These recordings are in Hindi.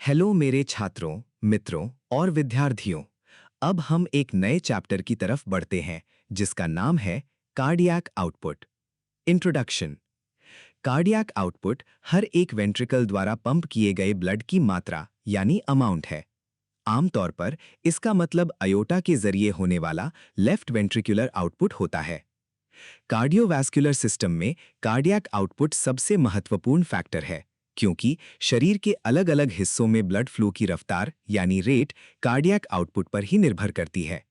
हेलो मेरे छात्रों, मित्रों और विद्यार्थियों। अब हम एक नए चैप्टर की तरफ बढ़ते हैं जिसका नाम है cardiac output. Introduction. Cardiac output हर एक वेंट्रिकल द्वारा पंप किए गए ब्लड की मात्रा यानी अमाउंट है। आमतौर पर इसका मतलब अयोटा के जरिए होने वाला लेफ्ट वेंट्रिकुलर आउटपुट होता है। कार्डियोवैस्कुलर सिस्टम में कार्डियक आउटपुट सबसे महत्वपूर्ण फैक्टर है क्योंकि शरीर के अलग-अलग हिस्सों में ब्लड फ्लो की रफ्तार यानी रेट कार्डियक आउटपुट पर ही निर्भर करती है।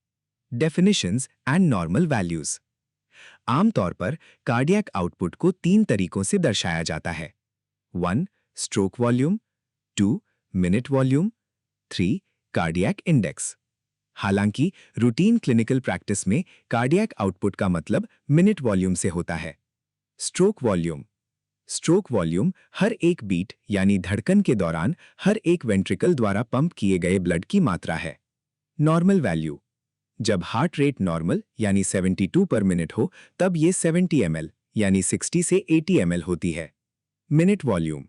Definitions and normal values. आमतौर पर कार्डियक आउटपुट को तीन तरीकों से दर्शाया जाता है। 1. Stroke volume, 2. Minute volume, 3. Cardiac index. हालांकि रूटीन क्लिनिकल प्रैक्टिस में कार्डियक आउटपुट का मतलब मिनट वॉल्यूम से होता है। Stroke volume. स्ट्रोक वॉल्यूम हर एक बीट यानी धड़कन के दौरान हर एक वेंट्रिकल द्वारा पंप किए गए ब्लड की मात्रा है। Normal value. जब हार्ट रेट नॉर्मल यानी 72 पर मिनट हो तब ये 70 ml यानी 60 से 80 ml होती है। Minute volume.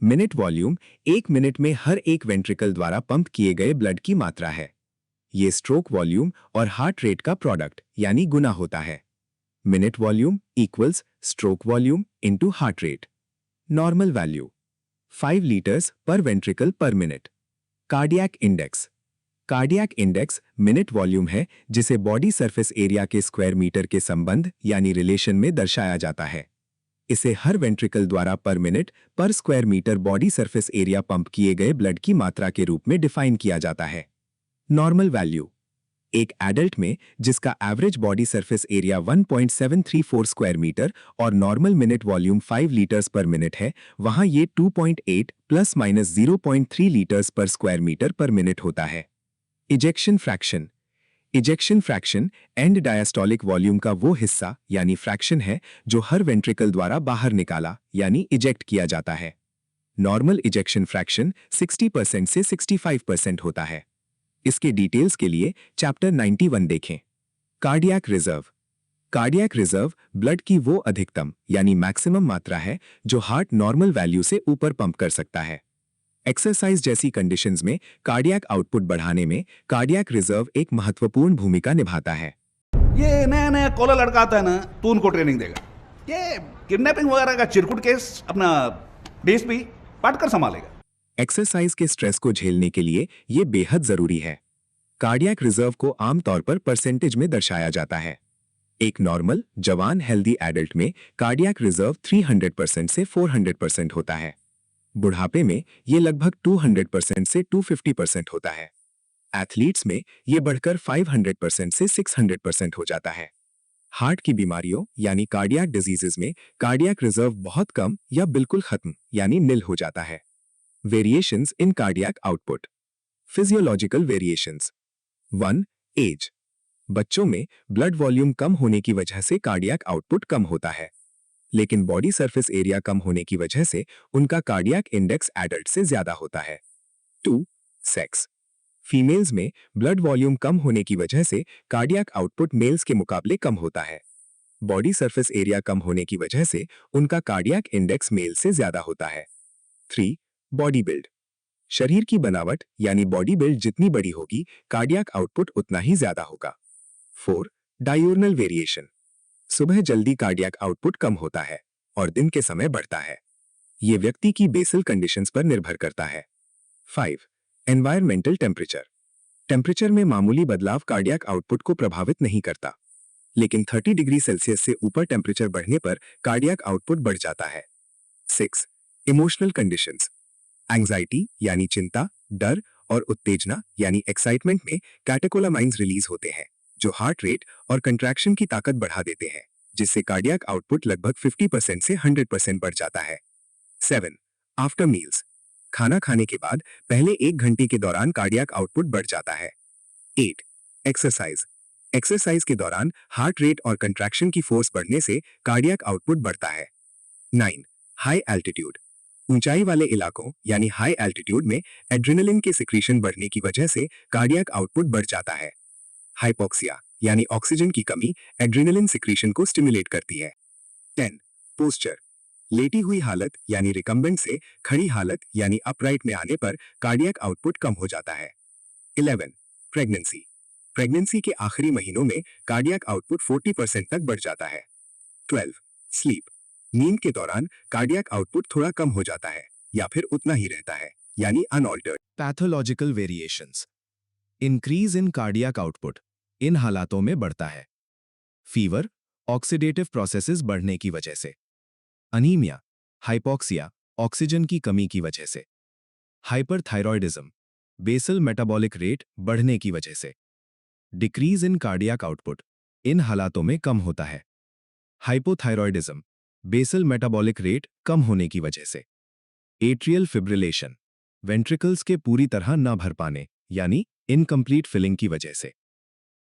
मिनट वॉल्यूम एक मिनट में हर एक वेंट्रिकल द्वारा पंप किए गए ब्लड की मात्रा है। ये स्ट्रोक वॉल्यूम और हार्ट रेट का प्रोडक्ट यानी गुना होता है। Minute volume equals stroke volume into heart rate. Normal value 5 litres पर वेंट्रिकल पर minute. Cardiac index. Cardiac index minute volume है जिसे बॉडी सरफेस एरिया के स्क्वायर मीटर के संबंध यानी रिलेशन में दर्शाया जाता है। इसे हर वेंट्रिकल द्वारा per minute per square metre body surface area pump किए गए ब्लड की मात्रा के रूप में डिफाइन किया जाता है। Normal value. एक एडल्ट में जिसका average body surface area 1.734 square metre और normal minute volume 5 litres per minute है, वहां ये 2.8 plus minus 0.3 litres per square metre per minute होता है। Ejection fraction. Ejection fraction end diastolic volume का वो हिस्सा यानी फ्रैक्शन है जो हर वेंट्रिकल द्वारा बाहर निकाला यानी इजेक्ट किया जाता है। नॉर्मल इजेक्शन फ्रैक्शन 60% से 65% होता है। इसके डिटेल्स के लिए चैप्टर 91 देखें। Cardiac reserve. Cardiac reserve blood की वो अधिकतम यानी मैक्सिमम मात्रा है जो हार्ट नॉर्मल वैल्यू से ऊपर पंप कर सकता है। एक्सरसाइज जैसी कंडीशंस में कार्डियक आउटपुट बढ़ाने में कार्डियक रिजर्व एक महत्वपूर्ण भूमिका निभाता है। ये नया नया कॉलर लड़का आता है ना, तू उनको ट्रेनिंग देगा। ये किडनैपिंग वगैरह का चिरकुट केस अपना डीएसपी पाट कर संभालेगा। एक्सरसाइज के स्ट्रेस को झेलने के लिए ये बेहद जरूरी है। कार्डियक रिजर्व को आमतौर पर परसेंटेज में दर्शाया जाता है। एक नॉर्मल जवान हेल्दी एडल्ट में कार्डियक रिजर्व 300% से 400% होता है। बुढ़ापे में ये लगभग 200% से 250% होता है। एथलीट्स में ये बढ़कर 500% से 600% हो जाता है। हार्ट की बीमारियों यानी कार्डियक डिजीजेज में कार्डियक रिजर्व बहुत कम या बिल्कुल खत्म यानी निल हो जाता है। Variations in cardiac output. Physiological variations. 1. Age. बच्चों में ब्लड वॉल्यूम कम होने की वजह से कार्डियक आउटपुट कम होता है, लेकिन बॉडी सरफेस एरिया कम होने की वजह से उनका कार्डियक इंडेक्स एडल्ट से ज्यादा होता है। 2. सेक्स। फीमेल्स में ब्लड वॉल्यूम कम होने की वजह से कार्डियक आउटपुट मेल्स के मुकाबले कम होता है। बॉडी सरफेस एरिया कम होने की वजह से उनका कार्डियक इंडेक्स मेल से ज्यादा होता है। 3. Body build. शरीर की बनावट यानी बॉडी बिल्ड जितनी बड़ी होगी कार्डियक आउटपुट उतना ही ज्यादा होगा। 4. डायूर्नल वेरिएशन। सुबह जल्दी कार्डियक आउटपुट कम होता है और दिन के समय बढ़ता है। यह व्यक्ति की बेसल कंडीशंस पर निर्भर करता है। 5. Environmental temperature. टेम्परेचर में मामूली बदलाव कार्डियक आउटपुट को प्रभावित नहीं करता, लेकिन 30 डिग्री सेल्सियस से ऊपर टेम्परेचर बढ़ने पर कार्डियक आउटपुट बढ़ जाता है। 6. Emotional conditions. एंजाइटी यानी चिंता, डर और उत्तेजना यानी एक्साइटमेंट में कैटेकोलामाइंस रिलीज होते हैं जो हार्ट रेट और कंट्रैक्शन की ताकत बढ़ा देते हैं, जिससे कार्डियक आउटपुट लगभग 50% से 100% बढ़ जाता है। 7. After meals. खाना खाने के बाद पहले 1 घंटे के दौरान कार्डियक आउटपुट बढ़ जाता है। 8. एक्सरसाइज। एक्सरसाइज के दौरान हार्ट रेट और कंट्रैक्शन की फोर्स बढ़ने से कार्डियक आउटपुट बढ़ता है। 9. High altitude. ऊंचाई वाले इलाकों यानी हाई एल्टीट्यूड में एड्रेनलिन के सिक्रीशन बढ़ने की वजह से कार्डियक आउटपुट बढ़ जाता है। हाइपोक्सिया यानी ऑक्सीजन की कमी एड्रेनलिन सिक्रीशन को स्टिमुलेट करती है। 10. पोस्चर। लेटी हुई हालत यानी रिकम्बेंट से खड़ी हालत यानी अपराइट में आने पर कार्डियक आउटपुट कम हो जाता है। 11. प्रेगनेंसी। प्रेगनेंसी के आखिरी महीनों में कार्डियक आउटपुट 40% तक बढ़ जाता है। 12. स्लीप। नींद के दौरान कार्डियक आउटपुट थोड़ा कम हो जाता है या फिर उतना ही रहता है यानी unaltered. Pathological variations. Increase in cardiac output इन हालातों में बढ़ता है। फीवर, ऑक्सीडेटिव प्रोसेसेस बढ़ने की वजह से। अनीमिया, हाइपोक्सिया, ऑक्सीजन की कमी की वजह से। हाइपरथायरॉयडिज्म, बेसल मेटाबॉलिक रेट बढ़ने की वजह से। डिक्रीज इन कार्डियक आउटपुट इन हालातों में कम होता है। हाइपोथायरॉयडिज्म, बेसल मेटाबॉलिक रेट कम होने की वजह से। एट्रियल फिब्रिलेशन, वेंट्रिकल्स के पूरी तरह न भर पाने यानी इनकम्प्लीट फिलिंग की वजह से।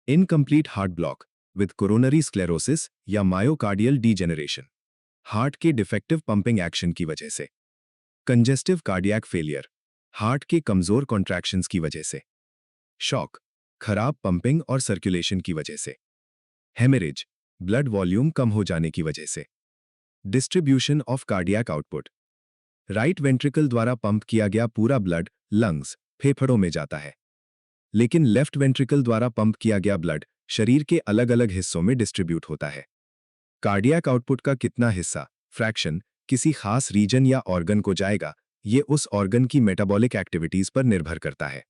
Incomplete heart block with coronary sclerosis या मायोकार्डियल डीजेनरेशन, हार्ट के डिफेक्टिव पंपिंग एक्शन की वजह से। कंजेस्टिव कार्डियक फेलियर, हार्ट के कमजोर कॉन्ट्रैक्शंस की वजह से। शॉक, खराब पंपिंग और सर्कुलेशन की वजह से। हेमरेज, ब्लड वॉल्यूम कम हो जाने की वजह से। Distribution of cardiac output, right ventricle द्वारा पंप किया गया पूरा ब्लड लंग्स, फेफड़ों में जाता है, लेकिन लेफ्ट वेंट्रिकल द्वारा पंप किया गया ब्लड शरीर के अलग अलग हिस्सों में डिस्ट्रीब्यूट होता है। कार्डियक आउटपुट का कितना हिस्सा, फ्रैक्शन, किसी खास रीजन या ऑर्गन को जाएगा, ये उस ऑर्गन की मेटाबॉलिक एक्टिविटीज पर निर्भर करता है।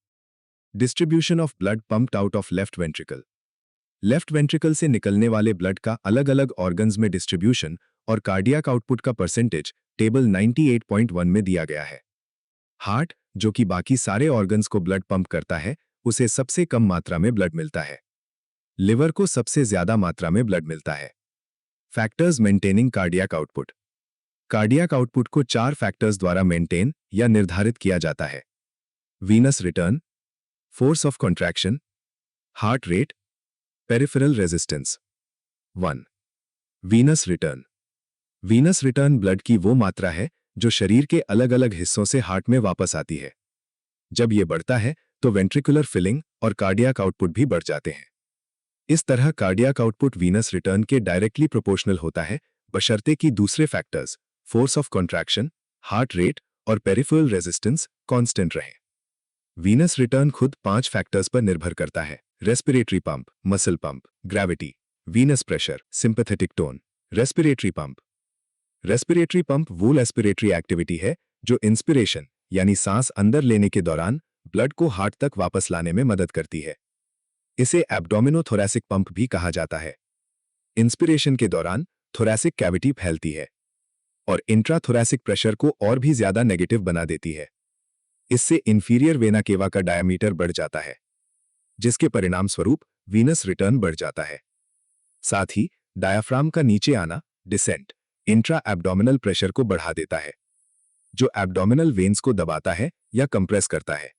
Distribution of blood pumped out of left ventricle. Left ventricle से निकलने वाले ब्लड का अलग अलग ऑर्गन्स में डिस्ट्रीब्यूशन और कार्डियक आउटपुट का परसेंटेज टेबल 98.1 में दिया गया है। हार्ट, जो कि बाकी सारे ऑर्गन्स को ब्लड पंप करता है, उसे सबसे कम मात्रा में ब्लड मिलता है। लिवर को सबसे ज्यादा मात्रा में ब्लड मिलता है। Factors maintaining cardiac output. Cardiac output को 4 फैक्टर्स द्वारा मेंटेन या निर्धारित किया जाता है। Venous return, force of contraction, heart rate, peripheral resistance. 1. Venous return. Venous return blood की वो मात्रा है जो शरीर के अलग अलग हिस्सों से हार्ट में वापस आती है। जब यह बढ़ता है तो वेंट्रिकुलर फिलिंग और कार्डियक आउटपुट भी बढ़ जाते हैं। इस तरह कार्डियक आउटपुट वीनस रिटर्न के डायरेक्टली प्रोपोर्शनल होता है, बशर्ते कि दूसरे factors force of contraction, heart rate और पेरिफेरल रेजिस्टेंस कांस्टेंट रहें। वीनस रिटर्न खुद 5 फैक्टर्स पर निर्भर करता है: respiratory pump, muscle pump, gravity, Venus pressure, sympathetic tone. Respiratory pump. Respiratory pump वो रेस्पिरेटरी एक्टिविटी है जो इंस्पिरेशन यानी सांस अंदर लेने के दौरान ब्लड को हार्ट तक वापस लाने में मदद करती है। इसे एब्डोमिनोथोरैसिक पंप भी कहा जाता है। इंस्पिरेशन के दौरान थोरैसिक कैविटी फैलती है और इंट्राथोरैसिक प्रेशर को और भी ज्यादा नेगेटिव बना देती है। इससे इंफीरियर वेना केवा का डायमीटर बढ़ जाता है, जिसके परिणाम स्वरूप वीनस रिटर्न बढ़ जाता है। साथ ही डायाफ्राम का नीचे आना, डिसेंट, इंट्रा एब्डोमिनल प्रेशर को बढ़ा देता है, जो एब्डोमिनल वेन्स को दबाता है या कंप्रेस करता है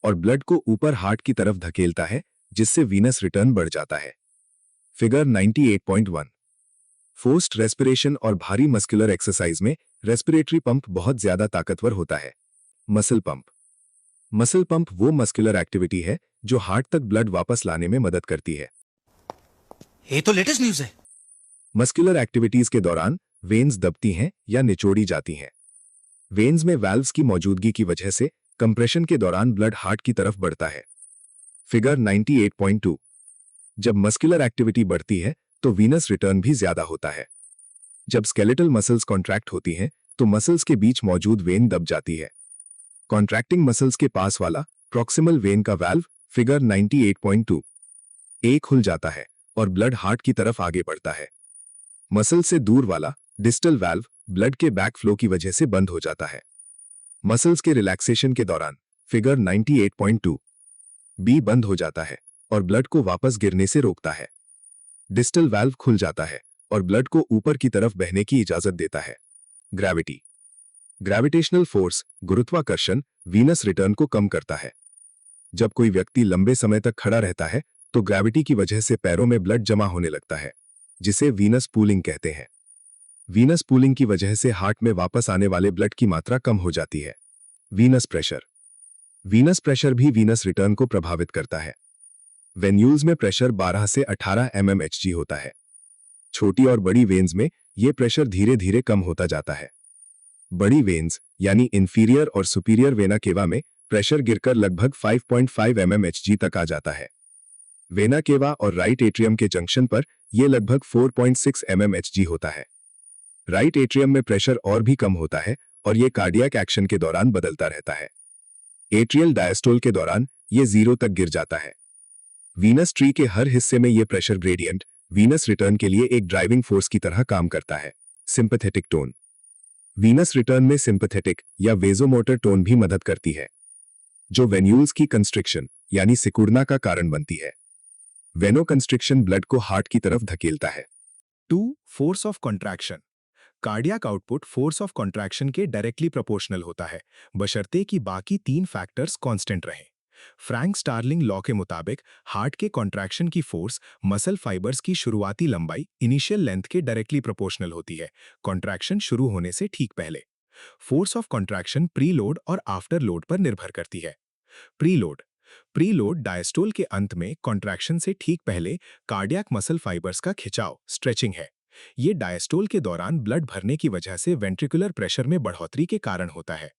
और ब्लड को ऊपर हार्ट की तरफ धकेलता है, जिससे वीनस रिटर्न बढ़ जाता है। फिगर 98.1। फोर्स्ड रेस्पिरेशन और भारी मस्कुलर एक्सरसाइज में रेस्पिरेटरी पंप बहुत ज्यादा ताकतवर होता है। Muscle pump. मसल पंप वो मस्कुलर एक्टिविटी है जो हार्ट तक ब्लड वापस लाने में मदद करती है। ये तो लेटेस्ट न्यूज़ है। मस्कुलर एक्टिविटीज के दौरान वेन्स दबती हैं या निचोड़ी जाती हैं। वेन्स में वाल्व्स की मौजूदगी की वजह से कंप्रेशन के दौरान ब्लड हार्ट की तरफ बढ़ता है। फिगर 98.2। जब मस्कुलर एक्टिविटी बढ़ती है तो वीनस रिटर्न भी ज्यादा होता है। जब स्केलेटल मसल्स कॉन्ट्रैक्ट होती हैं तो मसल्स के बीच मौजूद वेन दब जाती है। कॉन्ट्रैक्टिंग मसल्स के पास वाला प्रॉक्सिमल वेन का वाल्व फिगर 98.2 ए खुल जाता है और ब्लड हार्ट की तरफ आगे बढ़ता है। मसल से दूर वाला डिस्टल वाल्व ब्लड के बैक फ्लो की वजह से बंद हो जाता है। मसल्स के रिलैक्सेशन के दौरान फिगर 98.2 बी बंद हो जाता है और ब्लड को वापस गिरने से रोकता है। डिस्टल वाल्व खुल जाता है और ब्लड को ऊपर की तरफ बहने की इजाजत देता है। ग्रेविटी। ग्रेविटेशनल फोर्स, गुरुत्वाकर्षण, वीनस रिटर्न को कम करता है। जब कोई व्यक्ति लंबे समय तक खड़ा रहता है तो ग्रेविटी की वजह से पैरों में ब्लड जमा होने लगता है, जिसे वीनस पूलिंग कहते हैं। वीनस पूलिंग की वजह से हार्ट में वापस आने वाले ब्लड की मात्रा कम हो जाती है। Venus pressure. वीनस प्रेशर भी वीनस रिटर्न को प्रभावित करता है। वेन्यूल्स में प्रेशर 12 से 18 mmHg होता है। छोटी और बड़ी वेन्स में ये प्रेशर धीरे धीरे कम होता जाता है। बड़ी वेन्स यानी इंफीरियर और सुपीरियर वेना केवा में प्रेशर गिरकर लगभग 5.5 mmHg तक आ जाता है। वेना केवा और राइट एट्रियम के जंक्शन पर यह लगभग 4.6 mmHg होता है। राइट एट्रियम में प्रेशर और भी कम होता है और यह कार्डियक एक्शन के दौरान बदलता रहता है। एट्रियल डायस्टोल के दौरान यह 0 तक गिर जाता है। वीनस ट्री के हर हिस्से में यह प्रेशर ग्रेडियंट वीनस रिटर्न के लिए एक ड्राइविंग फोर्स की तरह काम करता है। Sympathetic tone. वीनस रिटर्न में सिंपैथेटिक या वेजोमोटर टोन भी मदद करती है, जो वेन्यूल्स की कंस्ट्रिक्शन यानी सिकुड़ना का कारण बनती है। वेनो कंस्ट्रिक्शन ब्लड को हार्ट की तरफ धकेलता है। 2. Force of contraction. Cardiac output force of contraction के डायरेक्टली प्रोपोर्शनल होता है, बशर्ते कि बाकी 3 फैक्टर्स कांस्टेंट रहें। फ्रैंक स्टार्लिंग लॉ के मुताबिक हार्ट के कॉन्ट्रैक्शन की फोर्स मसल फाइबर्स की शुरुआती लंबाई इनिशियल लेंथ के डायरेक्टली प्रोपोर्शनल होती है, कॉन्ट्रैक्शन शुरू होने से ठीक पहले। Force of contraction pre load और आफ्टर लोड पर निर्भर करती है। प्री लोड डायस्टोल के अंत में कॉन्ट्रैक्शन से ठीक पहले कार्डियक मसल फाइबर्स का खिंचाव स्ट्रेचिंग है। ये डायस्टोल के दौरान ब्लड भरने की वजह से वेंट्रिकुलर प्रेशर में बढ़ोतरी के कारण होता है।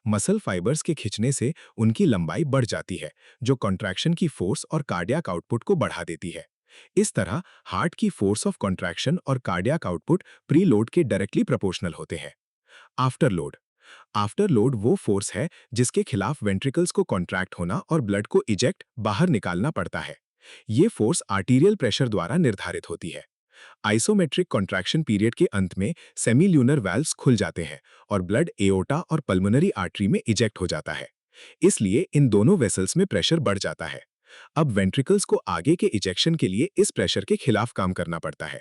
मसल फाइबर्स के खिंचने से उनकी लंबाई बढ़ जाती है, जो कॉन्ट्रैक्शन की फोर्स और कार्डियक आउटपुट को बढ़ा देती है। इस तरह हार्ट की फोर्स ऑफ कॉन्ट्रैक्शन और कार्डियक आउटपुट प्री लोड के डायरेक्टली प्रोपोर्शनल होते हैं। आफ्टर लोड वो फोर्स है जिसके खिलाफ वेंट्रिकल्स को कॉन्ट्रैक्ट होना और ब्लड को इजेक्ट बाहर निकालना पड़ता है। ये फोर्स आर्टीरियल प्रेशर द्वारा निर्धारित होती है। आइसोमेट्रिक कॉन्ट्रैक्शन पीरियड के अंत में सेमील्यूनर वाल्व्स खुल जाते हैं और ब्लड एओर्टा और पल्मोनरी आर्टरी में इजेक्ट हो जाता है। इसलिए इन दोनों वेसल्स में प्रेशर बढ़ जाता है। अब वेंट्रिकल्स को आगे के इजेक्शन के लिए इस प्रेशर के खिलाफ काम करना पड़ता है।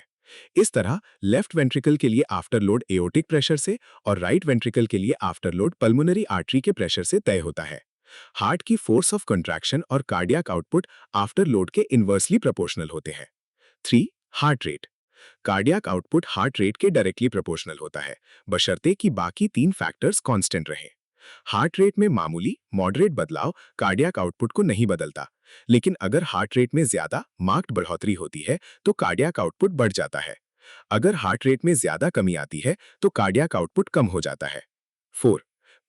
इस तरह लेफ्ट वेंट्रिकल के लिए आफ्टर लोड एओर्टिक प्रेशर से और राइट वेंट्रिकल के लिए आफ्टर लोड पल्मोनरी आर्टरी के प्रेशर से तय होता है। हार्ट की फोर्स ऑफ कॉन्ट्रैक्शन और कार्डियक आउटपुट आफ्टर लोड के इनवर्सली प्रोपोर्शनल होते हैं। 3. Heart rate. Cardiac output heart rate के डायरेक्टली प्रोपोर्शनल होता है, बशर्ते कि बाकी 3 फैक्टर्स कांस्टेंट रहें। हार्ट रेट में मामूली मॉडरेट बदलाव कार्डियक आउटपुट को नहीं बदलता, लेकिन अगर हार्ट रेट में ज्यादा मार्क्ड बढ़ोतरी होती है तो कार्डियक आउटपुट बढ़ जाता है। अगर हार्ट रेट में ज्यादा कमी आती है तो कार्डियक आउटपुट कम हो जाता है। 4.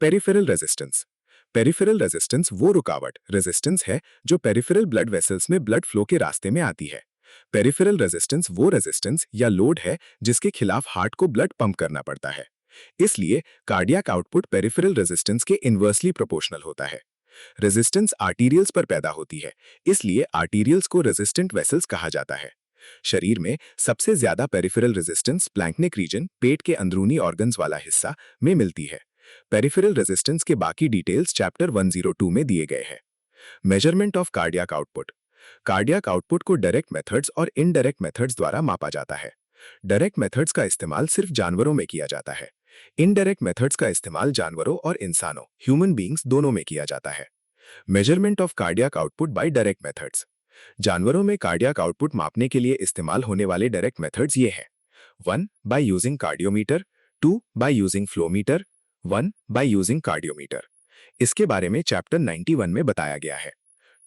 Peripheral resistance. पेरिफेरल रेजिस्टेंस वो रुकावट रेजिस्टेंस है जो पेरिफेरल ब्लड वेसल्स में ब्लड फ्लो के रास्ते में आती है। पेरिफेरल रेजिस्टेंस वो रेजिस्टेंस या लोड है जिसके खिलाफ हार्ट को ब्लड पंप करना पड़ता है। इसलिए कार्डियक आउटपुट पेरिफेरल रेजिस्टेंस के इनवर्सली प्रोपोर्शनल होता है। रेजिस्टेंस आर्टीरियल्स पर पैदा होती है, इसलिए आर्टीरियल्स को रेजिस्टेंट वेसल्स कहा जाता है। शरीर में सबसे ज्यादा पेरिफेरल रेजिस्टेंस प्लैंक्निक रीजन, पेट के अंदरूनी ऑर्गन्स वाला हिस्सा में मिलती है। पेरिफेरल रेजिस्टेंस के बाकी डिटेल्स चैप्टर 102 में दिए गए हैं। Measurement of cardiac output. Cardiac output को डायरेक्ट मेथड्स और इनडायरेक्ट मेथड्स द्वारा मापा जाता है। डायरेक्ट मेथड्स का इस्तेमाल सिर्फ जानवरों में किया जाता है। इनडायरेक्ट मेथड्स का इस्तेमाल जानवरों और इंसानों ह्यूमन बीइंग्स दोनों में किया जाता है। Measurement of cardiac output by direct methods. जानवरों में कार्डियक आउटपुट मापने के लिए इस्तेमाल होने वाले डायरेक्ट मेथड्स ये हैं: 1. By using cardiometer, 2. By using flowmeter, 1. By using cardiometer. इसके बारे में चैप्टर 91 में बताया गया है।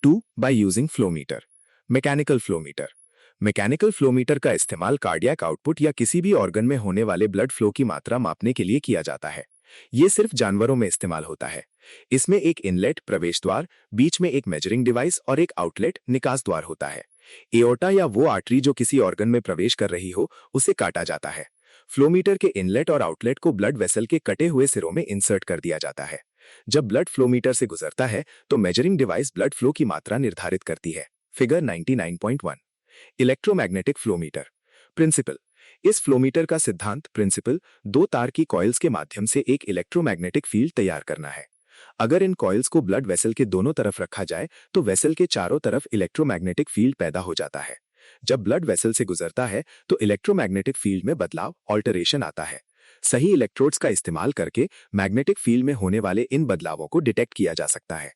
2. By using flowmeter. Mechanical flowmeter. Mechanical flowmeter का इस्तेमाल कार्डियक आउटपुट या किसी भी ऑर्गन में होने वाले ब्लड फ्लो की मात्रा मापने के लिए किया जाता है। ये सिर्फ जानवरों में इस्तेमाल होता है। इसमें एक इनलेट प्रवेश द्वार, बीच में एक मेजरिंग डिवाइस और एक आउटलेट निकास द्वार होता है। एओर्टा या वो आर्टरी जो किसी ऑर्गन में प्रवेश कर रही हो उसे काटा जाता है। फ्लोमीटर के इनलेट और आउटलेट को ब्लड वेसल के कटे हुए सिरों में इंसर्ट कर दिया जाता है। जब ब्लड फ्लोमीटर से गुजरता है तो मेजरिंग डिवाइस ब्लड फ्लो की मात्रा निर्धारित करती है। फिगर 99.1। Electromagnetic flowmeter. प्रिंसिपल। इस फ्लोमीटर का सिद्धांत प्रिंसिपल 2 तार की कॉइल्स के माध्यम से एक इलेक्ट्रोमैग्नेटिक फील्ड तैयार करना है। अगर इन कॉइल्स को ब्लड वेसल के दोनों तरफ रखा जाए तो वेसल के चारों तरफ इलेक्ट्रोमैग्नेटिक फील्ड पैदा हो जाता है। जब ब्लड वेसल से गुजरता है तो इलेक्ट्रोमैग्नेटिक फील्ड में बदलाव ऑल्टरेशन आता है। सही इलेक्ट्रोड्स का इस्तेमाल करके मैग्नेटिक फील्ड में होने वाले इन बदलावों को डिटेक्ट किया जा सकता है।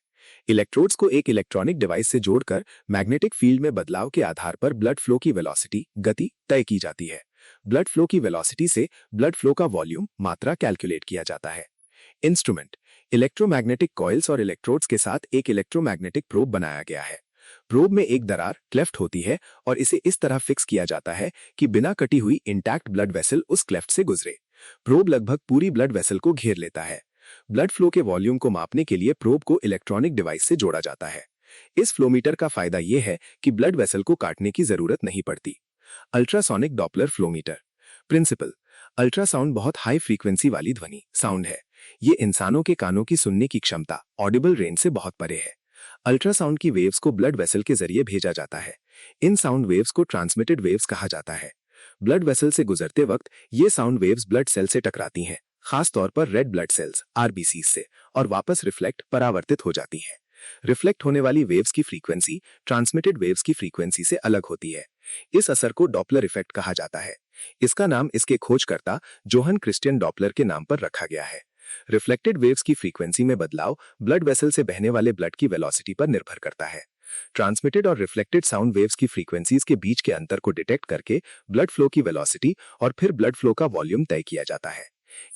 इलेक्ट्रोड्स को एक इलेक्ट्रॉनिक डिवाइस से जोड़कर मैग्नेटिक फील्ड में बदलाव के आधार पर ब्लड फ्लो की वेलोसिटी गति तय की जाती है। ब्लड फ्लो की वेलोसिटी से ब्लड फ्लो का वॉल्यूम मात्रा कैलकुलेट किया जाता है। इंस्ट्रूमेंट। इलेक्ट्रोमैग्नेटिक कॉइल्स और इलेक्ट्रोड्स के साथ एक इलेक्ट्रोमैग्नेटिक प्रोब बनाया गया है। प्रोब में एक दरार क्लेफ्ट होती है और इसे इस तरह फिक्स किया जाता है कि बिना कटी हुई इंटैक्ट ब्लड वेसल उस क्लेफ्ट से गुजरे। प्रोब लगभग पूरी ब्लड वेसल को घेर लेता है। ब्लड फ्लो के वॉल्यूम को मापने के लिए प्रोब को इलेक्ट्रॉनिक डिवाइस से जोड़ा जाता है। इस फ्लोमीटर का फायदा यह है कि ब्लड वेसल को काटने की जरूरत नहीं पड़ती। Ultrasonic Doppler flowmeter. Principle, ultrasound बहुत हाई फ्रीक्वेंसी वाली ध्वनि साउंड है। ये इंसानों के कानों की सुनने की क्षमता ऑडिबल रेंज से बहुत परे है। अल्ट्रासाउंड की वेव्स को ब्लड वेसल के जरिए भेजा जाता है। इन साउंड वेव्स को ट्रांसमिटेड वेव्स कहा जाता है। ब्लड वेसल से गुजरते वक्त ये साउंड वेव्स ब्लड सेल से टकराती हैं, खास तौर पर रेड ब्लड सेल्स आरबीसी से, और वापस रिफ्लेक्ट परावर्तित हो जाती हैं। रिफ्लेक्ट होने वाली वेव्स की फ्रीक्वेंसी ट्रांसमिटेड वेव्स की फ्रीक्वेंसी से अलग होती है। इस असर को डॉपलर इफेक्ट कहा जाता है। इसका नाम इसके खोजकर्ता जोहन क्रिस्टियन डॉपलर के नाम पर रखा गया है। रिफ्लेक्टेड वेव्स की फ्रीक्वेंसी में बदलाव ब्लड वेसल से बहने वाले ब्लड की वेलोसिटी पर निर्भर करता है। ट्रांसमिटेड और रिफ्लेक्टेड साउंड वेव्स की फ्रीक्वेंसीज के बीच के अंतर को डिटेक्ट करके ब्लड फ्लो की वेलोसिटी और फिर ब्लड फ्लो का वॉल्यूम तय किया जाता है।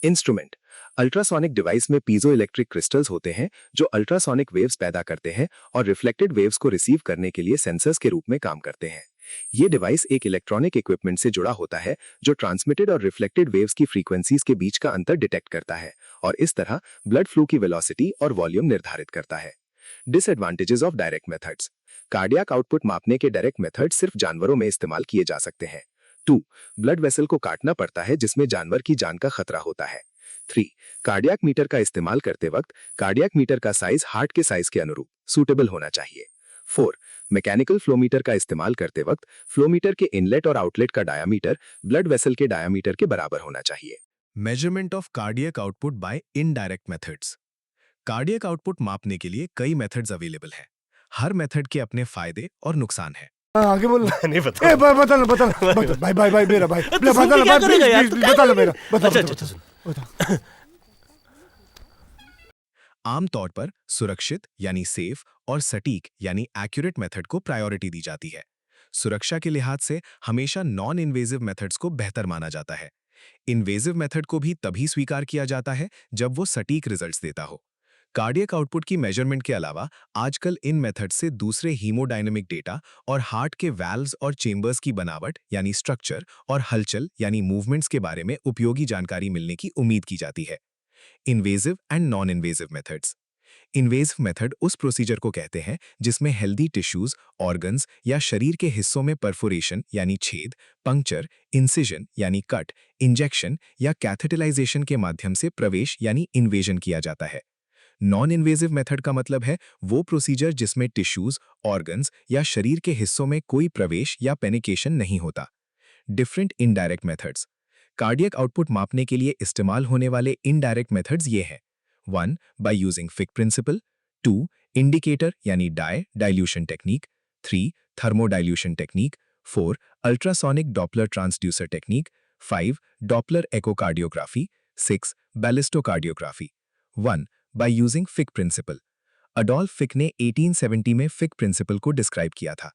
इंस्ट्रूमेंट। अल्ट्रासोनिक डिवाइस में पीजो इलेक्ट्रिक क्रिस्टल्स होते हैं जो अल्ट्रासोनिक वेव्स पैदा करते हैं और रिफ्लेक्टेड वेव्स को रिसीव करने के लिए सेंसर्स के रूप में काम करते हैं। ये डिवाइस एक इलेक्ट्रॉनिक इक्विपमेंट से जुड़ा होता है जो ट्रांसमिटेड और रिफ्लेक्टेड वेव्स की फ्रीक्वेंसीज के बीच का अंतर डिटेक्ट करता है और इस तरह ब्लड फ्लो की वेलोसिटी और वॉल्यूम निर्धारित करता है। Disadvantages of direct methods. Cardiac output मापने के डायरेक्ट मेथड सिर्फ जानवरों में इस्तेमाल किए जा सकते हैं। 2. ब्लड वेसल को काटना पड़ता है जिसमें जानवर की जान का खतरा होता है। 3. कार्डियक मीटर का इस्तेमाल करते वक्त कार्डियक मीटर का साइज हार्ट के साइज के अनुरूप सूटेबल होना चाहिए। 4. मैकेनिकल फ्लोमीटर का इस्तेमाल करते वक्त फ्लोमीटर के इनलेट और आउटलेट का डायामीटर ब्लड वेसल के डायामीटर के बराबर होना चाहिए। Measurement of cardiac output by indirect methods. Cardiac output मापने के लिए कई मेथड्स अवेलेबल हैं। हर मेथड के अपने फायदे और नुकसान हैं। आगे बोल। नहीं बता। बता भाई भाई भाई मेरा भाई तो सुन के क्या करेगा यार? तू क्या बता लो करेगा? मेरा बता अच्छा, सुन। बता। आमतौर पर सुरक्षित यानी सेफ और सटीक यानी एक्यूरेट मेथड को प्रायोरिटी दी जाती है। सुरक्षा के लिहाज से हमेशा नॉन इन्वेजिव मेथड्स को बेहतर माना जाता है। इन्वेजिव मेथड को भी तभी स्वीकार किया जाता है जब वो सटीक रिजल्ट्स देता हो। कार्डियक आउटपुट की मेजरमेंट के अलावा आजकल इन मेथड से दूसरे हीमोडायनेमिक डेटा और हार्ट के वाल्व्स और चेंबर्स की बनावट यानी स्ट्रक्चर और हलचल यानी मूवमेंट्स के बारे में उपयोगी जानकारी मिलने की उम्मीद की जाती है। Invasive and non invasive methods. Invasive method उस प्रोसीजर को कहते हैं जिसमें हेल्दी टिश्यूज, ऑर्गन्स या शरीर के हिस्सों में परफोरेशन यानी छेद, पंक्चर, इंसिजन यानी कट, इंजेक्शन या कैथेटराइजेशन के माध्यम से प्रवेश यानी इन्वेजन किया जाता है। नॉन इन्वेजिव मेथड का मतलब है वो प्रोसीजर जिसमें टिश्यूज, ऑर्गन्स या शरीर के हिस्सों में कोई प्रवेश या पेनिकेशन नहीं होता। Different indirect methods. Cardiac output मापने के लिए इस्तेमाल होने वाले इनडायरेक्ट मेथड्स ये हैं। 1. By using Fick principle. 2. Indicator यानी dilution technique. 3. Thermodilution technique. 4. Ultrasonic Doppler transducer technique. 5. Doppler echocardiography. 6. Ballistocardiography. 1. By using Fick principle. Adolf Fick ने 1870 में फिक प्रिंसिपल को डिस्क्राइब किया था।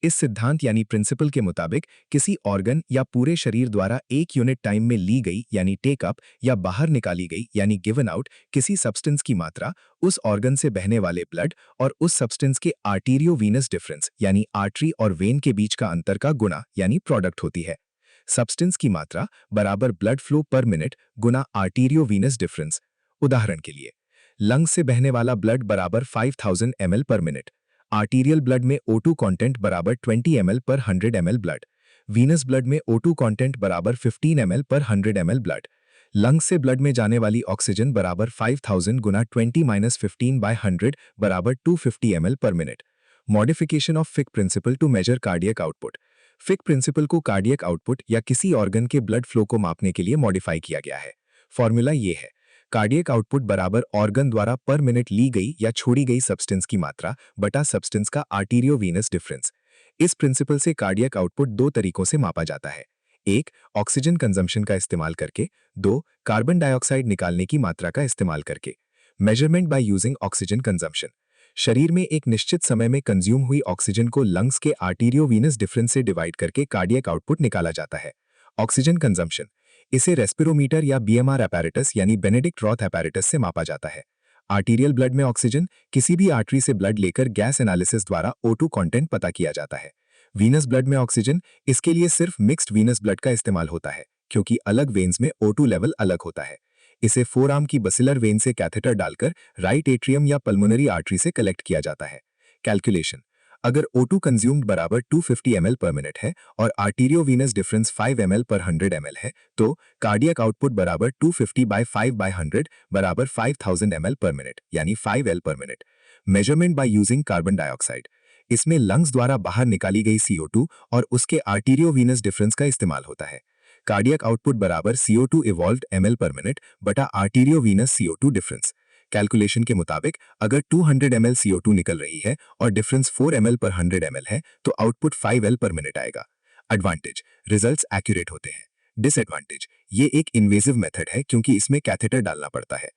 इस सिद्धांत यानी प्रिंसिपल के मुताबिक किसी ऑर्गन या पूरे शरीर द्वारा एक यूनिट टाइम में ली गई यानी टेक अप या बाहर निकाली गई यानी गिवन आउट किसी सब्सटेंस की मात्रा उस ऑर्गन से बहने वाले ब्लड और उस सब्सटेंस के आर्टीरियो वीनस डिफरेंस यानी आर्टरी और वेन के बीच का अंतर का गुणा यानी प्रोडक्ट होती है। सब्सटेंस की मात्रा बराबर ब्लड फ्लो पर मिनट गुना आर्टीरियो वीनस डिफरेंस। उदाहरण के लिए लंग से बहने वाला ब्लड बराबर 5000 ml per minute. Arterial blood में O2 कंटेंट बराबर 20 ml पर 100 ml ब्लड। वीनस ब्लड में O2 कंटेंट बराबर 15 ml पर 100 ml ब्लड। लंग से ब्लड में जाने वाली ऑक्सीजन बराबर 5000 गुना 20-15/100 बराबर 250 ml per minute. Modification of Fick principle to measure cardiac output. Fick principle को कार्डियक आउटपुट या किसी ऑर्गन के ब्लड फ्लो को मापने के लिए मॉडिफाई किया गया है। फॉर्मूला ये है: कार्डियक आउटपुट बराबर ऑर्गन द्वारा पर मिनट ली गई या छोड़ी गई सब्सटेंस की मात्रा बटा सब्सटेंस का आर्टीरियो वीनस डिफरेंस। इस प्रिंसिपल से कार्डियक आउटपुट दो तरीकों से मापा जाता है। 1. ऑक्सीजन कंजम्पशन का इस्तेमाल करके। 2. कार्बन डाइऑक्साइड निकालने की मात्रा का इस्तेमाल करके। Measurement by using oxygen consumption. शरीर में एक निश्चित समय में कंज्यूम हुई ऑक्सीजन को लंग्स के आर्टीरियो वीनस डिफरेंस से डिवाइड करके कार्डियक आउटपुट निकाला जाता है। ऑक्सीजन कंजम्पशन इसे रेस्पिरोमीटर या बीएमआर अपैरेटस यानी बेनेडिक्ट रॉथ अपैरेटस से मापा जाता है। आर्टीरियल ब्लड में ऑक्सीजन, किसी भी आर्टरी से ब्लड लेकर गैस एनालिसिस द्वारा O2 कंटेंट पता किया जाता है। वीनस ब्लड में ऑक्सीजन, इसके लिए सिर्फ मिक्स्ड वीनस ब्लड का इस्तेमाल होता है क्योंकि अलग वेन्स में O2 लेवल अलग होता है। इसे फोरआर्म की बसिलर वेन से कैथेटर डालकर राइट एट्रियम या पल्मोनरी आर्टरी से कलेक्ट किया जाता है। कैलकुलेशन: अगर O2 कंज्यूम्ड बराबर 250 ml पर मिनट है और आर्टीरियोवीनस डिफरेंस 5 ml पर 100 ml है तो कार्डियक आउटपुट बराबर 250 बाय 5 बाय 100 बराबर 5000 ml पर मिनट यानी 5 L पर minute. Measurement by using carbon dioxide: इसमें लंग्स द्वारा बाहर निकाली गई CO2 और उसके आर्टीरियोवीनस डिफरेंस का इस्तेमाल होता है। कार्डियक आउटपुट बराबर CO2 evolved ml per minute बटा आर्टीरियोवीनस CO2 डिफरेंस। कैलकुलेशन के मुताबिक अगर 200 ml CO2 निकल रही है और डिफरेंस 4 ml पर 100 ml है तो आउटपुट 5 L पर मिनट आएगा। एडवांटेज: रिजल्ट्स एक्यूरेट होते हैं। डिसएडवांटेज: ये एक इन्वेजिव मेथड है क्योंकि इसमें कैथेटर डालना पड़ता है।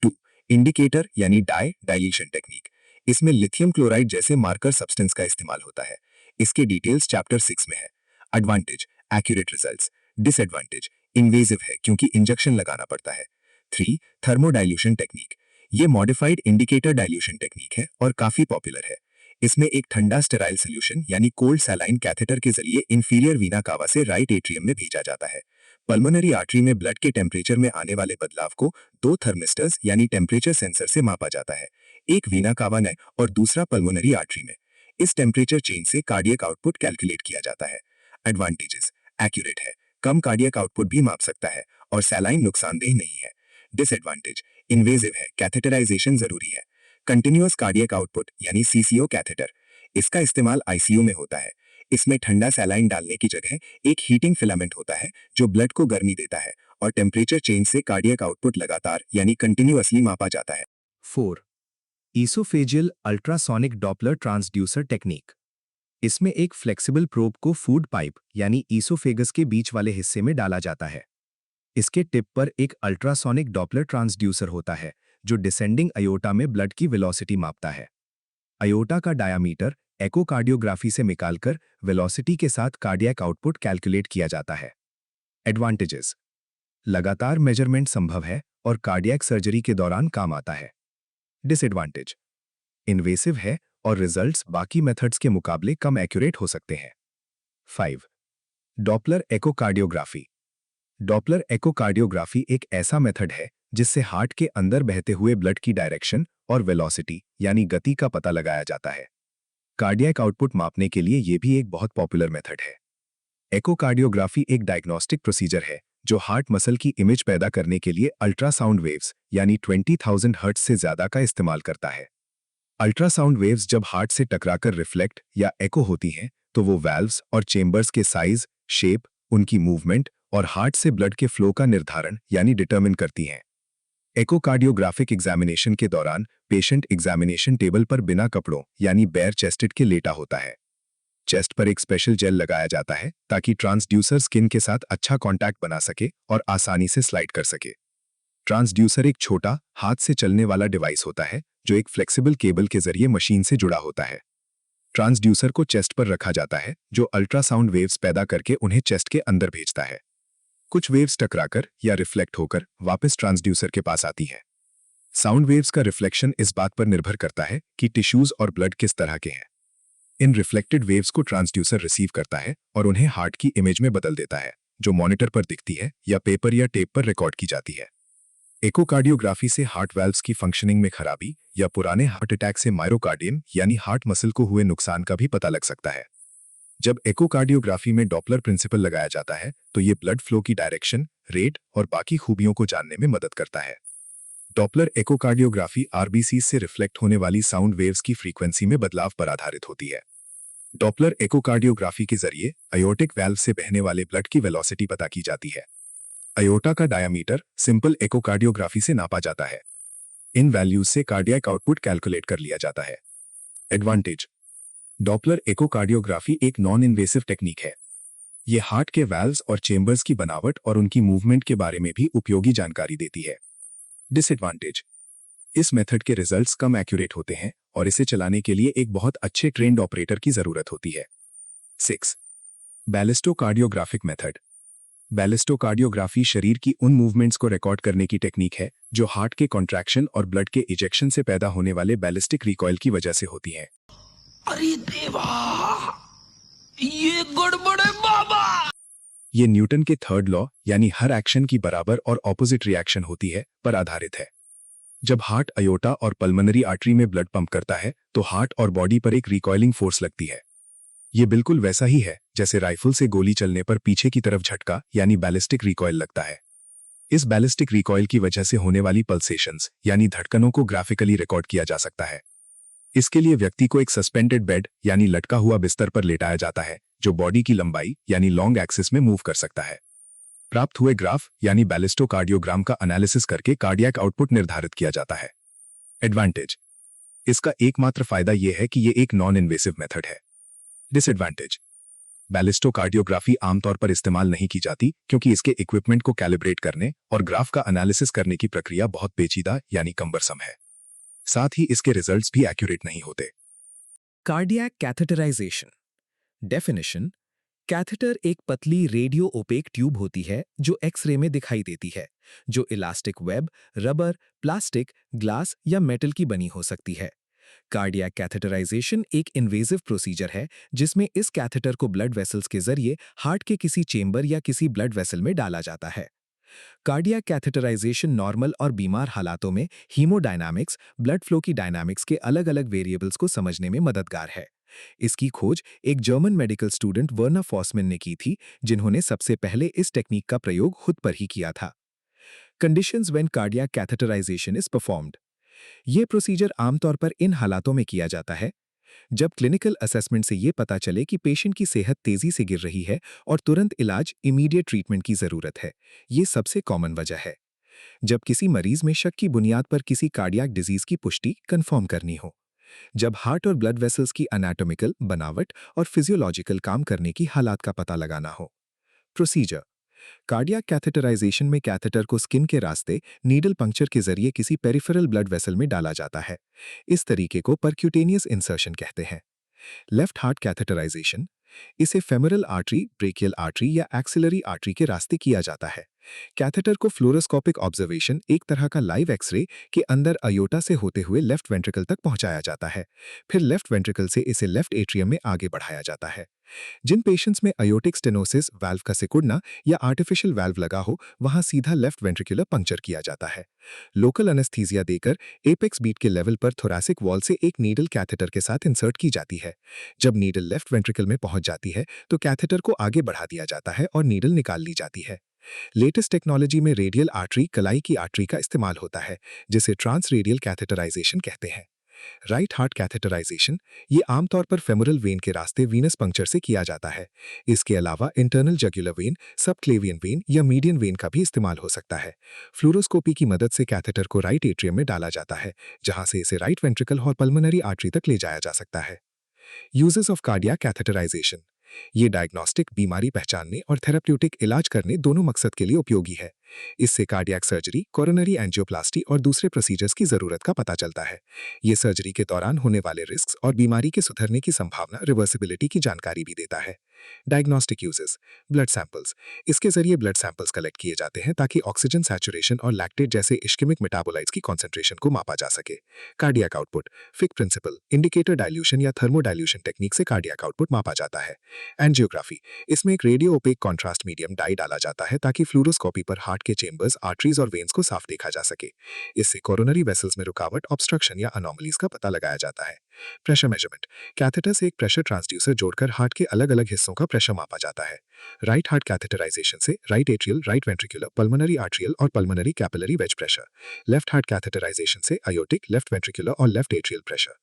2. इंडिकेटर यानी डाइल्यूशन टेक्निक: इसमें लिथियम क्लोराइड जैसे मार्कर सब्सटेंस का इस्तेमाल होता है। इसके डिटेल्स चैप्टर 6 में है। Advantage: accurate results. Disadvantage: invasive है क्योंकि इंजेक्शन लगाना पड़ता है। 3. थर्मोडाइल्यूशन टेक्निक: ये मॉडिफाइड इंडिकेटर डाइल्यूशन टेक्निक है और काफी पॉपुलर है। इसमें एक ठंडा स्टेराइल सोल्यूशन यानी कोल्ड सैलाइन कैथेटर के जरिए इंफीरियर वीना कावा से राइट एट्रियम में भेजा जाता है। पल्मोनरी आर्टरी में ब्लड के टेम्परेचर में आने वाले बदलाव को 2 थर्मिस्टर्स यानी टेम्परेचर सेंसर से मापा जाता है, एक वीना कावा में और दूसरा पल्मोनरी आर्टरी में। इस टेम्परेचर चेंज से कार्डियक आउटपुट कैलकुलेट किया जाता है। एडवांटेजेस: एक्यूरेट है, कम कार्डियक आउटपुट भी माप सकता है और सैलाइन नुकसानदेह नहीं है। डिसएडवांटेज: इन्वेजिव है, कैथेटराइजेशन जरूरी है। कंटिन्यूअस कार्डियक आउटपुट यानी CCO कैथेटर: इसका इस्तेमाल ICU में होता है। इसमें ठंडा सैलाइन डालने की जगह एक हीटिंग फिलामेंट होता है जो ब्लड को गर्मी देता है और टेम्परेचर चेंज से कार्डियक आउटपुट लगातार यानी कंटिन्यूअसली मापा जाता है। 4. Oesophageal ultrasonic Doppler transducer technique. इसमें एक फ्लेक्सिबल प्रोब को फूड पाइप यानी ईसोफेगस के बीच वाले हिस्से में डाला जाता है। इसके टिप पर एक अल्ट्रासोनिक डॉपलर ट्रांसड्यूसर होता है जो डिसेंडिंग अयोटा में ब्लड की वेलोसिटी मापता है। अयोटा का डायामीटर एकोकार्डियोग्राफी से निकालकर वेलोसिटी के साथ कार्डियक आउटपुट कैलकुलेट किया जाता है। एडवांटेजेस: लगातार मेजरमेंट संभव है और कार्डियक सर्जरी के दौरान काम आता है। डिसएडवांटेज: इन्वेसिव है और रिजल्ट्स बाकी मेथड्स के मुकाबले कम एक्यूरेट हो सकते हैं। 5. Doppler echocardiography. डॉपलर एकोकार्डियोग्राफी एक ऐसा मेथड है जिससे हार्ट के अंदर बहते हुए ब्लड की डायरेक्शन और वेलोसिटी यानी गति का पता लगाया जाता है। कार्डियक आउटपुट मापने के लिए यह भी एक बहुत पॉपुलर मेथड है। एकोकार्डियोग्राफी एक डायग्नोस्टिक प्रोसीजर है जो हार्ट मसल की इमेज पैदा करने के लिए अल्ट्रासाउंड वेव्स यानी 20,000 हर्ट्ज से ज्यादा का इस्तेमाल करता है। अल्ट्रासाउंड वेव्स जब हार्ट से टकराकर रिफ्लेक्ट या एको होती हैं तो वो वाल्व्स और चेंबर्स के साइज, शेप, उनकी मूवमेंट और हार्ट से ब्लड के फ्लो का निर्धारण यानी डिटरमिन करती हैं। एकोकार्डियोग्राफिक एग्जामिनेशन के दौरान पेशेंट एग्जामिनेशन टेबल पर बिना कपड़ों यानी बेयर चेस्टेड के लेटा होता है। चेस्ट पर एक स्पेशल जेल लगाया जाता है ताकि ट्रांसड्यूसर स्किन के साथ अच्छा कांटेक्ट बना सके और आसानी से स्लाइड कर सके। ट्रांसड्यूसर एक छोटा, हाथ से चलने वाला डिवाइस होता है जो एक फ्लेक्सिबल केबल के जरिए मशीन से जुड़ा होता है। ट्रांसड्यूसर को चेस्ट पर रखा जाता है जो अल्ट्रासाउंड वेव्स पैदा करके उन्हें चेस्ट के अंदर भेजता है। कुछ वेव्स टकराकर या रिफ्लेक्ट होकर वापस ट्रांसड्यूसर के पास आती हैं। साउंड वेव्स का रिफ्लेक्शन इस बात पर निर्भर करता है कि टिश्यूज और ब्लड किस तरह के हैं। इन रिफ्लेक्टेड वेव्स को ट्रांसड्यूसर रिसीव करता है और उन्हें हार्ट की इमेज में बदल देता है जो मॉनिटर पर दिखती है या पेपर या टेप पर रिकॉर्ड की जाती है। एकोकार्डियोग्राफी से हार्ट वाल्व्स की फंक्शनिंग में खराबी या पुराने हार्ट अटैक से मायोकार्डियम यानी हार्ट मसल को हुए नुकसान का भी पता लग सकता है। जब एकोकार्डियोग्राफी में डॉपलर प्रिंसिपल लगाया जाता है तो ये ब्लड फ्लो की डायरेक्शन, रेट और बाकी खूबियों को जानने में मदद करता है। डॉपलर एकोकार्डियोग्राफी आरबीसी से रिफ्लेक्ट होने वाली साउंड वेव्स की फ्रीक्वेंसी में बदलाव पर आधारित होती है। डॉपलर एकोकार्डियोग्राफी के जरिए अयोटिक वाल्व से बहने वाले ब्लड की वेलोसिटी पता की जाती है। अयोटा का डायामीटर सिंपल एकोकार्डियोग्राफी से नापा जाता है। इन वैल्यूज से कार्डियक आउटपुट कैलकुलेट कर लिया जाता है। एडवांटेज: डॉपलर एकोकार्डियोग्राफी एक नॉन इन्वेसिव टेक्निक है। ये हार्ट के वाल्व्स और चेंबर्स की बनावट और उनकी मूवमेंट के बारे में भी उपयोगी जानकारी देती है। डिसएडवांटेज: इस मेथड के रिजल्ट्स कम एक्यूरेट होते हैं और इसे चलाने के लिए एक बहुत अच्छे ट्रेन्ड ऑपरेटर की जरूरत होती है। 6. बैलिस्टोकार्डियोग्राफिक मेथड। बैलिस्टोकार्डियोग्राफी शरीर की उन मूवमेंट्स को रिकॉर्ड करने की टेक्निक है जो हार्ट के कॉन्ट्रैक्शन और ब्लड के इजेक्शन से पैदा होने वाले बैलिस्टिक रिकॉइल की वजह से होती हैं। अरे देवा, ये गड़बड़ है बाबा। ये न्यूटन के थर्ड लॉ यानी हर एक्शन की बराबर और ऑपोजिट रिएक्शन होती है पर आधारित है। जब हार्ट अयोटा और पल्मोनरी आर्टरी में ब्लड पंप करता है तो हार्ट और बॉडी पर एक रिकॉइलिंग फोर्स लगती है। ये बिल्कुल वैसा ही है जैसे राइफल से गोली चलने पर पीछे की तरफ झटका यानी बैलिस्टिक रिकॉइल लगता है। इस बैलिस्टिक रिकॉइल की वजह से होने वाली पल्सेशंस यानी धड़कनों को ग्राफिकली रिकॉर्ड किया जा सकता है। इसके लिए व्यक्ति को एक सस्पेंडेड बेड यानी लटका हुआ बिस्तर पर लेटाया जाता है जो बॉडी की लंबाई यानी लॉन्ग एक्सिस में मूव कर सकता है। प्राप्त हुए ग्राफ यानी बैलिस्टोकार्डियोग्राम का एनालिसिस करके कार्डियक आउटपुट निर्धारित किया जाता है। एडवांटेज, इसका एकमात्र फायदा यह है कि यह एक नॉन इन्वेसिव मेथड है। डिसएडवांटेज, बैलिस्टोकार्डियोग्राफी आमतौर पर इस्तेमाल नहीं की जाती क्योंकि इसके इक्विपमेंट को कैलिब्रेट करने और ग्राफ का एनालिसिस करने की प्रक्रिया बहुत पेचीदा यानी कम्बरसम है। साथ ही इसके रिजल्ट्स भी एक्यूरेट नहीं होते। Cardiac catheterization. डेफिनेशन: कैथेटर एक पतली रेडियो ओपेक ट्यूब होती है जो एक्सरे में दिखाई देती है, जो elastic web, rubber, plastic, glass या मेटल की बनी हो सकती है। कार्डियक कैथेटराइजेशन एक इन्वेजिव प्रोसीजर है जिसमें इस कैथेटर को ब्लड वेसल्स के जरिए हार्ट के किसी चेंबर या किसी ब्लड वेसल में डाला जाता है। कार्डियक कैथेटराइजेशन नॉर्मल और बीमार हालातों में हीमोडायनामिक्स, ब्लड फ्लो की डायनामिक्स के अलग-अलग वेरिएबल्स को समझने में मददगार है। इसकी खोज एक जर्मन मेडिकल स्टूडेंट वर्नर फॉसमैन ने की थी, जिन्होंने सबसे पहले इस टेक्निक का प्रयोग खुद पर ही किया था। Conditions when cardiac catheterisation is performed. यह प्रोसीजर आमतौर पर इन हालातों में किया जाता है: जब क्लिनिकल असेसमेंट से यह पता चले कि पेशेंट की सेहत तेजी से गिर रही है और तुरंत इलाज, इमीडिएट ट्रीटमेंट की जरूरत है। ये सबसे कॉमन वजह है। जब किसी मरीज में शक की बुनियाद पर किसी कार्डियक डिजीज की पुष्टि कंफर्म करनी हो। जब हार्ट और ब्लड वेसल्स की एनाटॉमिकल बनावट और फिजियोलॉजिकल काम करने की हालात का पता लगाना हो। प्रोसीजर: कार्डियक कैथेटराइजेशन में कैथेटर को स्किन के रास्ते नीडल पंक्चर के जरिए किसी पेरिफेरल ब्लड वेसल में डाला जाता है। इस तरीके को परक्यूटेनियस इंसर्शन कहते हैं। लेफ्ट हार्ट कैथेटराइजेशन: इसे फेमोरल आर्टरी, ब्रेकियल आर्टरी या एक्सिलरी आर्टरी के रास्ते किया जाता है। कैथेटर को फ्लोरोस्कोपिक ऑब्जर्वेशन, एक तरह का लाइव एक्सरे, के अंदर अयोटा से होते हुए लेफ्ट वेंट्रिकल तक पहुंचाया जाता है। फिर लेफ्ट वेंट्रिकल से इसे लेफ्ट एट्रियम में आगे बढ़ाया जाता है। जिन पेशेंट्स में अयोटिक स्टेनोसिस, वाल्व का सिकुड़ना या आर्टिफिशियल वाल्व लगा हो, वहां सीधा लेफ्ट वेंट्रिकुलर पंक्चर किया जाता है। लोकल एनेस्थीसिया देकर एपेक्स बीट के लेवल पर थोरैसिक वॉल से एक नीडल कैथेटर के साथ इंसर्ट की जाती है। जब नीडल लेफ्ट वेंट्रिकल में पहुंच जाती है तो कैथेटर को आगे बढ़ा दिया जाता है और नीडल निकाल ली जाती है। लेटेस्ट टेक्नोलॉजी में रेडियल आर्टरी, कलाई की आर्टरी का इस्तेमाल होता है, जिसे ट्रांस रेडियल कैथेटराइजेशन कहते हैं। राइट हार्ट कैथेटराइजेशन: ये आमतौर पर फेमोरल वेन के रास्ते वीनस पंक्चर से किया जाता है। इसके अलावा इंटरनल जगुलर वेन, सबक्लेवियन वेन या मीडियन वेन का भी इस्तेमाल हो सकता है। फ्लोरोस्कोपी की मदद से कैथेटर को राइट एट्रियम में डाला जाता है, जहां से इसे राइट वेंट्रिकल और पल्मोनरी आर्टरी तक ले जाया जा सकता है। यूजेस ऑफ कार्डियक कैथेटराइजेशन: ये डायग्नोस्टिक, बीमारी पहचानने और थेराप्यूटिक इलाज करने दोनों मकसद के लिए उपयोगी है। इससे कार्डियक सर्जरी, कोरोनरी एंजियोप्लास्टी और दूसरे प्रोसीजर्स की जरूरत का पता चलता है। ये सर्जरी के दौरान होने वाले रिस्क और बीमारी के सुधरने की संभावना, रिवर्सिबिलिटी की जानकारी भी देता है। डायग्नोस्टिक यूजेस: ब्लड सैंपल्स: इसके जरिए ब्लड सैंपल्स कलेक्ट किए जाते हैं ताकि ऑक्सीजन सैचुरेशन और लैक्टेट जैसे इश्केमिक मेटाबोलाइट्स की कॉन्सेंट्रेशन को मापा जा सके। Cardiac output: Fick principle, indicator dilution या थर्मोडाइल्यूशन टेक्निक से कार्डियक आउटपुट मापा जाता है। एंजियोग्राफी: इसमें एक radiopaque contrast medium dye डाला जाता है ताकि फ्लोरोस्कोपी पर हार्ट के चेंबर्स, आर्टरीज और वेन्स को साफ देखा जा सके। इससे कोरोनरी वेसल्स में रुकावट, ऑब्स्ट्रक्शन या अनोमलीज का पता लगाया जाता है। प्रेशर मेजरमेंट: कैथेटर से एक प्रेशर ट्रांसड्यूसर जोड़कर हार्ट के अलग-अलग हिस्सों का प्रेशर मापा जाता है। राइट हार्ट कैथेटराइजेशन से right atrial, right ventricular, pulmonary arterial और pulmonary capillary wedge pressure. Left heart catheterisation से अयोटिक, लेफ्ट वेंट्रिकुलर और left atrial pressure.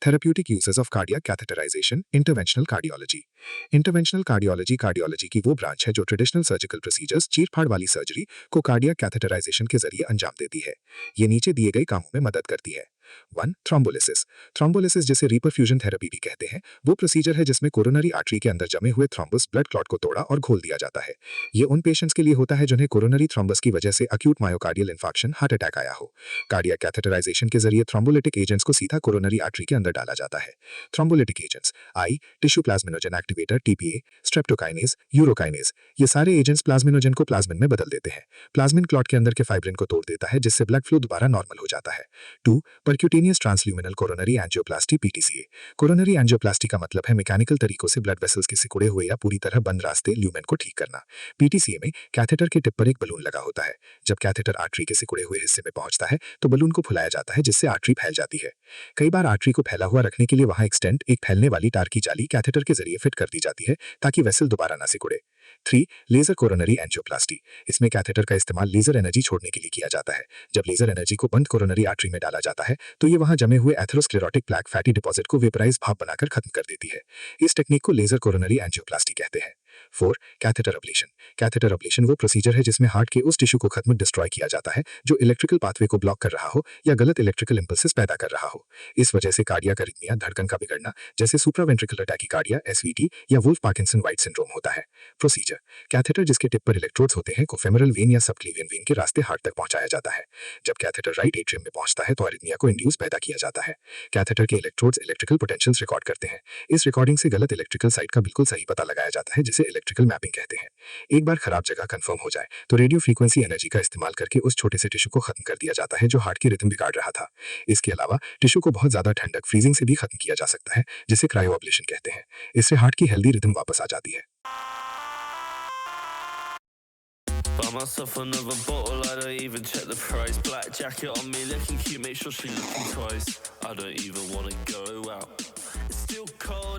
Therapeutic uses of cardiac catheterisation: interventional cardiology. Interventional cardiology cardiology की वो ब्रांच है जो ट्रेडिशनल सर्जिकल प्रोसीजर्स, चीर-फाड़ वाली सर्जरी को कार्डियक कैथेटराइजेशन के जरिए अंजाम देती है। ये नीचे दिए गए कामों में मदद करती है। 1. थ्रोम्बोलिसिस। थ्रोम्बोलिसिस जिसे रिपरफ्यूजन थेरेपी भी कहते हैं, वो प्रोसीजर है जिसमें कोरोनरी आर्टरी के अंदर जमे हुए थ्रोम्बस ब्लड क्लॉट को तोड़ा और घोल दिया जाता है। ये उन पेशेंट्स के लिए होता है जिन्हें कोरोनरी थ्रोम्बस की वजह से acute myocardial infarction heart attack आया हो। कार्डियक कैथेटराइजेशन के जरिए थ्रोम्बोलिटिक एजेंट्स को सीधा कोरोनरी आर्टरी के अंदर डाला जाता है। Thrombolytic agents I tissue plasminogen activator TPA, streptokinase, urokinase, ये सारे एजेंट्स प्लाज्मिनोजन को प्लाज्मिन में बदल देते हैं। प्लाज्मिन क्लॉट के अंदर के फाइब्रिन को तोड़ देता है जिससे ब्लड फ्लो दोबारा नॉर्मल हो जाता है। 2. Percutaneous transluminal coronary angioplasty PTCA. Coronary angioplasty का मतलब है मैकेनिकल तरीकों से ब्लड वेसल्स के सिकुड़े हुए या पूरी तरह बंद रास्ते ल्यूमेन को ठीक करना। पीटीसीए में कैथेटर के टिप पर एक बलून लगा होता है। जब कैथेटर आर्टरी के सिकुड़े हुए हिस्से में पहुंचता है तो बलून को फुलाया जाता है जिससे आर्टरी फैल जाती है। कई बार आर्टरी को फैला हुआ रखने के लिए वहां एक स्टेंट, एक फैलने वाली तार की जाली कैथेटर के जरिए फिट कर दी जाती है ताकि वेसल दोबारा ना सिकुड़े। 3. Laser coronary angioplasty. इसमें कैथेटर का इस्तेमाल लेजर एनर्जी छोड़ने के लिए किया जाता है। जब लेजर एनर्जी को बंद कोरोनरी आर्टरी में डाला जाता है तो ये वहां जमे हुए एथेरोस्क्लेरोटिक प्लैक फैटी डिपॉजिट को वेपराइज भाप बनाकर खत्म कर देती है। इस टेक्निक को लेजर कोरोनरी एंजियोप्लास्टी कहते हैं। 4. Catheter oblation. कैथेटर अब्लेशन वो प्रोसीजर है जिसमें हार्ट के उस टिश्यू को खत्म डिस्ट्रॉय किया जाता है जो इलेक्ट्रिकल पाथवे को ब्लॉक कर रहा हो या गलत इलेक्ट्रिकल इंपल्सेस पैदा कर रहा हो। इस वजह से कार्डियक अरिथमिया, धड़कन का बिगड़ना जैसे सुप्रावेंट्रिकुलर टैकीकार्डिया एसवीटी या वुल्फ पार्किंसन वाइट सिंड्रोम होता है। प्रोसीजर। कैथेटर जिसके टिप पर इलेक्ट्रोड्स होते हैं को फेमोरल वेन या सबक्लेवियन वेन के रास्ते हार्ट तक पहुंचाया जाता है। जब कैथेटर राइट एट्रियम में पहुंचता है तो अरिथमिया को इंड्यूस पैदा किया जाता है। कैथेटर के इलेक्ट्रोड्स इलेक्ट्रिकल पोटेंशियल्स रिकॉर्ड करते हैं। इस रिकॉर्डिंग से गलत इलेक्ट्रिकल साइट का बिल्कुल सही पता लगाया जाता है जिसे इलेक्ट्रिकल मैपिंग कहते हैं। एक बार खराब जगह कंफर्म हो जाए तो रेडियो फ्रीक्वेंसी एनर्जी का इस्तेमाल करके उस छोटे से टिश्यू को खत्म कर दिया जाता है जो हार्ट की रिदम बिगाड़ रहा था। इसके अलावा टिश्यू को बहुत ज्यादा ठंडक फ्रीजिंग से भी खत्म किया जा सकता है जिसे क्रायो अब्लेशन कहते हैं। इससे हार्ट की हेल्दी रिदम वापस आ जाती है। Buy myself another bottle, I don't even check the price. Black jacket on me, looking cute, make sure she looking twice. I don't even wanna go out. It's still cold.